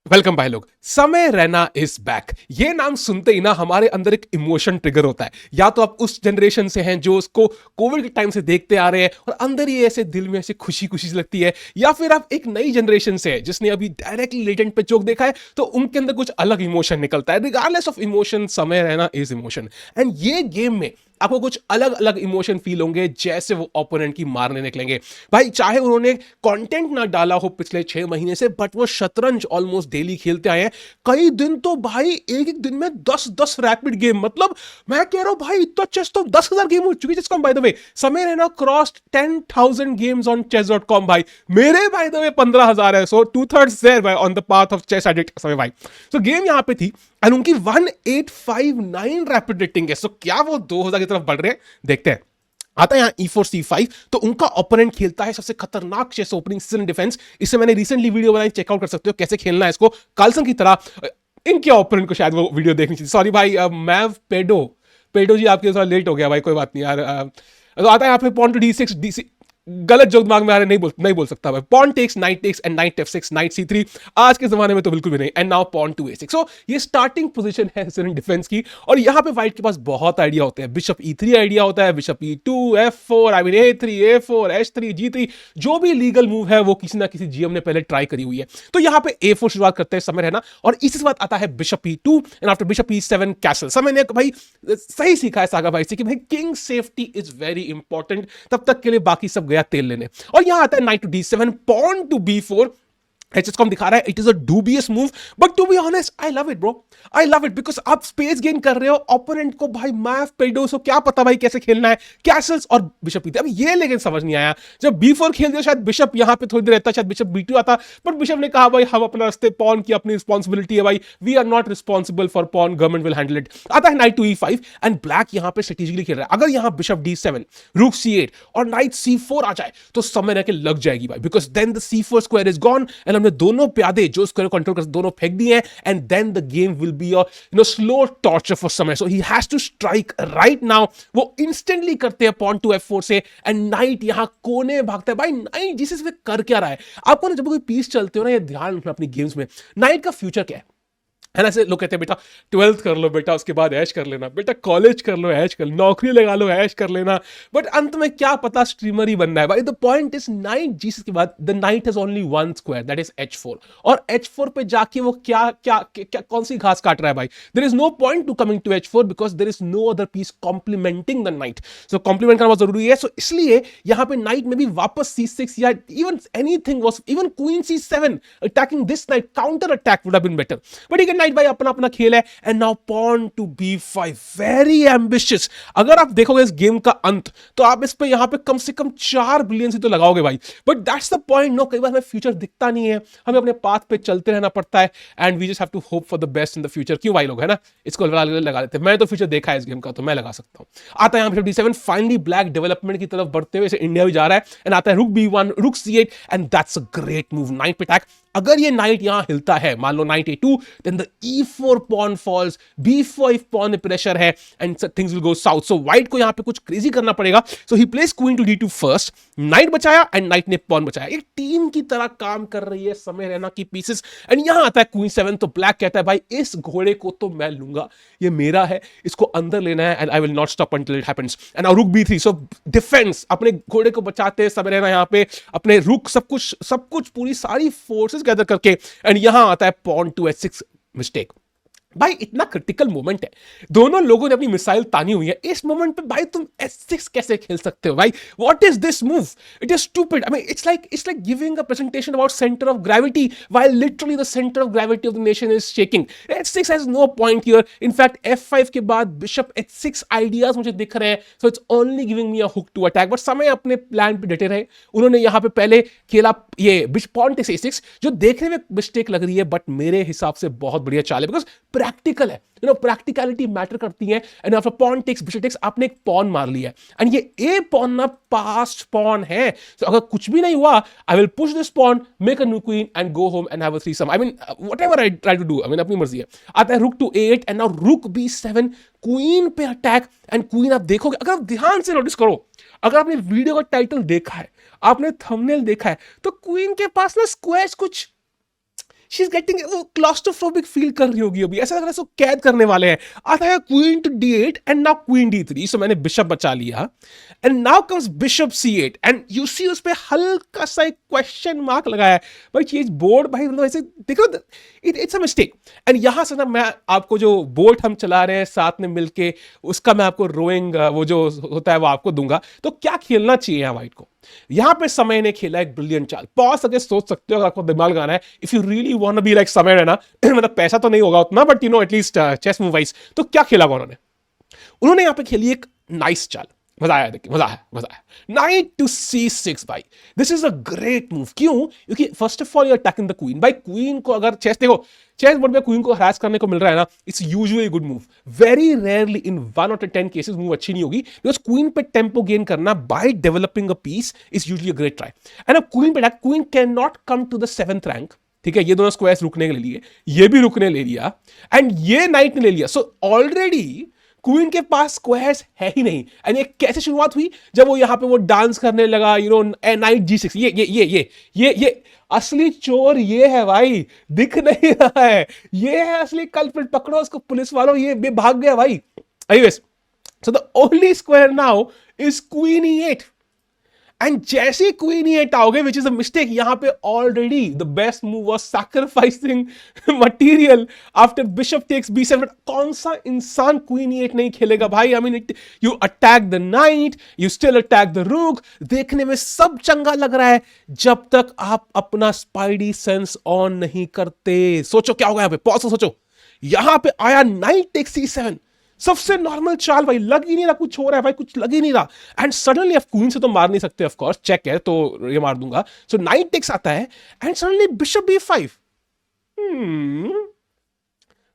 Welcome भाई लोग। समय रैना इज बैक। ये नाम सुनते ही ना हमारे अंदर एक इमोशन ट्रिगर होता है। या तो आप उस जनरेशन से हैं जो उसको कोविड के टाइम से देखते आ रहे हैं और अंदर ही ऐसे दिल में ऐसे खुशी खुशी सी लगती है, या फिर आप एक नई जनरेशन से है जिसने अभी डायरेक्टली लेटेंट पे जोक देखा है तो उनके अंदर कुछ अलग इमोशन निकलता है। रिगार्डलेस ऑफ इमोशन, समय रैना इज इमोशन। एंड ये गेम में आपको कुछ अलग अलग इमोशन फील होंगे जैसे वो ओपोनेंट की मारने निकलेंगे। भाई चाहे उन्होंने कंटेंट ना डाला हो पिछले 6 महीने से, बट वो शतरंज ऑलमोस्ट डेली खेलते आए हैं। कई दिन तो भाई एक एक दिन में 10-10 रैपिड गेम, मतलब मैं कह रहा हूं भाई इतना चेस तो 10,000 गेम हो चुकी है चेस.com। बाय द वे समय रहना क्रॉस्ड 10,000 गेम्स ऑन chess.com। भाई मेरे बाय द वे 15,000 है, सो 2/3 देयर भाई on the path of chess addict Samay भाई। सो गेम यहां पे थी एंड उनकी 1859 रैपिड रेटिंग है। सो क्या वो 2,000 की तरफ बढ़ रहे हैं? देखते हैं। आता है यहाँ E4 C5, तो उनका ओपोनेंट खेलता है सबसे खतरनाक चेस ओपनिंग सिस्टम डिफेंस। इससे मैंने रिसेंटली वीडियो बनाई, चेकआउट कर सकते हो कैसे खेलना है इसको कार्लसन की तरह। इनके ओपोनेंट को शायद वो वीडियो देखनी चाहिए। सॉरी भाई, मैव पेडो पेडो जी आपके थोड़ा लेट हो गया भाई, कोई बात नहीं यार। तो आता है यहाँ पे पॉन टू D6 गलत जो दिमाग में आ रहा है, नहीं बोल सकता भाई। Pawn takes and knight F6 knight C3। आज के जमाने में तो बिल्कुल भी नहीं। And now pawn to A6। So ये स्टार्टिंग पोजीशन है सिर्फ डिफेंस की, और यहाँ पे व्हाइट के पास बहुत आइडिया होते हैं। बिशप E3 आइडिया होता है, bishop E2 F4, I mean A3 A4 H3 G3, जो भी लीगल मूव है वो किसी ना किसी जीएम ने पहले ट्राई करी हुई है। तो यहाँ पे A4 शुरुआत करते हैं समय रहना, और इसी के बाद आता है bishop E2 and after bishop E7 castle. समय ने भाई सही सीखा है सागा भाई से कि भाई king safety is very important. तब तक के लिए बाकी सब गया तेल लेने। और यहां आता है knight to D7, pawn to B4। HSCOM दिखा रहा है it is a dubious move, but to be honest I love it bro. I love it because आप स्पेस गेन कर रहे हो ओपोनेंट को। भाई मैव पेडो सो क्या पता भाई कैसे खेलना है, कैसल्स और बिशप E3। अब ये लेकिन समझ नहीं आया। जब B4 खेल दिया शायद बिशप यहां पे थोड़ी देर रहता, शायद बिशप B2 आता, बट बिशप ने कहा भाई हम अपना रास्ते, पॉन की अपनी रिस्पॉन्सिबिलिटी है भाई, we are not responsible for pawn, government will handle it. आता है knight to E5 and black यहां पे स्ट्रेटेजिकली खेल रहा है। अगर यहां बिशप D7, रूक C8 और नाइट C4 आ जाए तो समय रह के लग जाएगी भाई, because then the C4 square is gone and हमने दोनों प्यादे जो स्क्वायर कंट्रोल कर दोनों फेंक दिए हैं। And then the game will be slow torture for Samay. So he has to strike right now. वो इंस्टेंटली करते हैं पॉन टू F4 से, एंड नाइट यहां कोने भागता है। भाई नाइट जिस कर क्या रहा है, आपको ना जब कोई पीस चलते हो ना, ये ध्यान रखना अपनी गेम्स में, नाइट का फ्यूचर क्या है ना। ऐसे लोग कहते हैं बेटा 12th कर लो बेटा, उसके बाद ऐश कर लेना, बेटा कॉलेज कर लो ऐश कर, नौकरी लगा लो ऐश कर लेना, बट अंत में क्या पता स्ट्रीमर ही बनना है भाई। The point is night Jesus के बाद the night has only one square, that is H4। और H4 पे जाके वो क्या कौन सी घास काट रहा है भाई। There is no point to coming to H4 because there is no other piece complementing the knight. So complement करना बहुत जरूरी है। सो इसलिए यहां पे नाइट में भी वापस C6 या even anything was, even queen C7 attacking this knight, counter attack would have been better, but ठीक है नाइट भाई अपना अपना खेल है। And now pawn to B5, very ambitious. अगर आप देखोगे इस गेम का अंत तो आप इस पे यहां पे कम से कम 4 बिलियन ही तो लगाओगे भाई, but that's the point. No, कई बार हमें फ्यूचर दिखता नहीं है, हमें अपने पाथ पे चलते रहना पड़ता है, and we just have to hope for the best in the future. क्यों भाई लोग, है ना, इसको लगा देते हैं। मैं तो फ्यूचर देखा है इस गेम का, तो मैं लगा सकता हूं। आता है यहां पे D7, फाइनली ब्लैक डेवलपमेंट की तरफ बढ़ते हुए इंडिया भी जा रहा है। एंड आता है रुक B1, rook C8 and that's a great move, knight पे अटैक। अगर ये नाइट यहां हिलता है, मान लो knight A2, then the E4 pawn falls, B5 pawn में प्रेशर है and things will go south. So white को यहां पे कुछ क्रेजी करना पड़ेगा। So he places queen to D2 first, knight बचाया एंड नाइट ने पॉन बचाया। एक टीम की तरह काम कर रही है समय रहना की पीसेस। एंड यहां आता है क्वीन 7, तो ब्लैक कहता है भाई इस घोड़े को तो मैं लूंगा, ये मेरा है, इसको अंदर लेना है and I will not stop until it happens. And now रुक B3, सो डिफेंस, अपने घोड़े को बचाते हैं समय रहना यहां पे, अपने रुक सब कुछ पूरी सारी फोर्सेस गैदर करके। एंड यहां आता है पॉन टू H6, मिस्टेक। भाई इतना क्रिटिकल मोमेंट है, दोनों लोगों ने अपनी मिसाइल तानी हुई है। इस मोमेंट पे भाई तुम H6 कैसे खेल सकते हो भाई? What is this move? It is stupid. I mean it's like giving a presentation about centre of gravity while literally the centre of gravity of the nation is shaking. H6 has no point here. In fact F5 के बाद bishop H6 ideas मुझे दिख रहे हैं, so it's only giving me a hook to attack. But Samay अपने plan पे डटे रहे। उन्होंने यहां पे पहले खेला ये पॉन टेक्स A6, जो देखने में मिस्टेक लग रही है बट मेरे हिसाब से बहुत बढ़िया चाल है, बिकॉज प्रैक्टिकल है, प्रैक्टिकलिटी मैटर करती है। And after pawn takes bishop takes, आपने एक पॉन मार लिया है एंड ये ए पॉन ना पास्ट पॉन है। तो अगर कुछ भी नहीं हुआ, I will push this pawn, make a new queen and go home and have a threesome. I mean whatever I try to do, I mean अपनी मर्जी है। आता है रुक टू A8 एंड नाउ रुक B7, क्वीन पे attack. And queen आप देखोगे, अगर आप ध्यान से नोटिस करो, अगर आपने वीडियो का टाइटल देखा है, आपने थंबनेल देखा है, तो क्वीन के पास ना स्क्वायर्स कुछ शी इज गेटिंग वो क्लॉस्ट्रोफोबिक फील कर रही होगी अभी, ऐसा लग रहा है उसको कैद करने वाले हैं। आता है queen to D8 and now queen D3, so मैंने बिशप बचा लिया and now comes bishop C8 and you see उस पे हल्का सा एक क्वेश्चन मार्क लगाया है भाई, चीज बोर्ड भाई मतलब ऐसे देखो, इट्स अ मिस्टेक। एंड यहां से ना मैं आपको जो बोर्ड हम चला रहे हैं साथ में मिलके, उसका मैं आपको रोइंग वो जो होता है वो आपको दूंगा। तो क्या खेलना चाहिए यहाँ व्हाइट को? यहां पे समय ने खेला एक ब्रिलियंट चाल। पॉज अगर सोच सकते हो, अगर आपको दिमाग लगाना है, if you really want to be like Samay रहना मतलब पैसा तो नहीं होगा उतना, but you know at least chess move wise, तो क्या खेला उन्होंने? उन्होंने यहां पे खेली एक नाइस चाल। मजा आया, देखिए मजा आया, मजा आया। नाइट टू C6 भाई, this is a great move. क्यों? क्योंकि first of all you attacking the queen. भाई क्वीन को अगर चेस देखो, चेस बोर्ड में क्वीन को हरास करने को मिल रहा है ना, it's usually good move. Very rarely in 1 और 10 केसेस मूव अच्छी नहीं होगी, बिकॉज क्वीन पे टेम्पो गेन करना by developing a piece is usually a great try. And अब क्वीन पे attack, queen can not come to the 7th rank, ठीक है, ये दोनों स्क्वायर्स रुकने के लिए, ये भी रुकने ले लिया एंड ये नाइट ने ले लिया। सो ऑलरेडी क्वीन के पास स्क्वायर्स है ही नहीं। एंड ये कैसे शुरुआत हुई? जब वो यहां पे वो डांस करने लगा, यू नो, नाइट G6। ये असली चोर ये है भाई, दिख नहीं रहा है, ये है असली कल्प्रिट, पकड़ो उसको पुलिस वालों, ये भाग गया भाई। Anyways, so the only square now is queen E8 and जैसे क्वीन E8 आओगे, विच इज अ मिस्टेक, यहां पे already the best move was sacrificing material after bishop takes B7। कौन सा इंसान क्वीन E8 नहीं खेलेगा भाई? I mean you attack the knight, you still attack the rook, देखने में सब चंगा लग रहा है जब तक आप अपना स्पाइडी सेंस ऑन नहीं करते। सोचो क्या होगा यहां पे, पॉज सोचो। यहां पे आया नाइट टेक्स C7, सबसे नॉर्मल चाल भाई, लग ही नहीं रहा कुछ हो रहा है भाई, कुछ लग ही नहीं रहा। एंड सडनली अब क्वीन से तो मार नहीं सकते, ऑफ कोर्स चेक है तो ये मार दूंगा। सो नाइट टेक्स आता है एंड सडनली बिशप B5।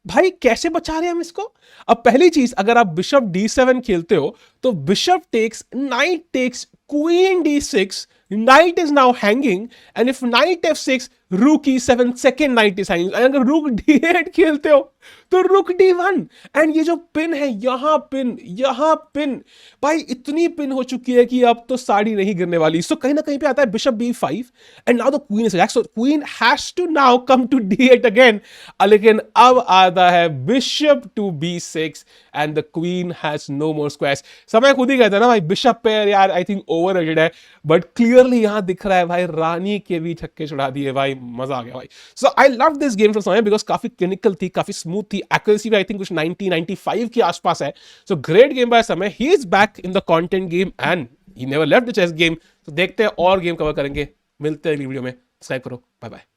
भाई कैसे बचा रहे हैं हम इसको? अब पहली चीज, अगर आप बिशप D7 खेलते हो तो bishop takes, knight takes, queen D6, knight is now hanging, and if knight F6, rook E7, second knight is hanging। अगर rook D8 खेलते हो तो rook D1, एंड ये जो पिन है, यहां पिन भाई इतनी पिन हो चुकी है कि अब तो साड़ी नहीं गिरने वाली। सो कहीं ना कहीं पे आता है bishop B5 and now the queen is attacked, so queen has to now come to D8 again. लेकिन अब आता है bishop to B6 and the queen has no more squares. Samay खुद ही कहता है ना भाई, बिशप पे यार आई थिंक ओवर रेटेड है, बट क्लियरली यहां दिख रहा है भाई रानी के भी छक्के छुड़ा दिए भाई, मजा आ गया भाई। So I love this game from Samay because काफी क्लिनिकल थी, काफी स्मूथ थी, एक्यूरेसी भी आई थिंक कुछ 90-95 के आसपास है। So great game by Samay, he is back in the content game and he never left the chess game. तो देखते हैं और गेम कवर करेंगे, मिलते हैं अगली वीडियो में। सब्सक्राइब करो, बाय बाय।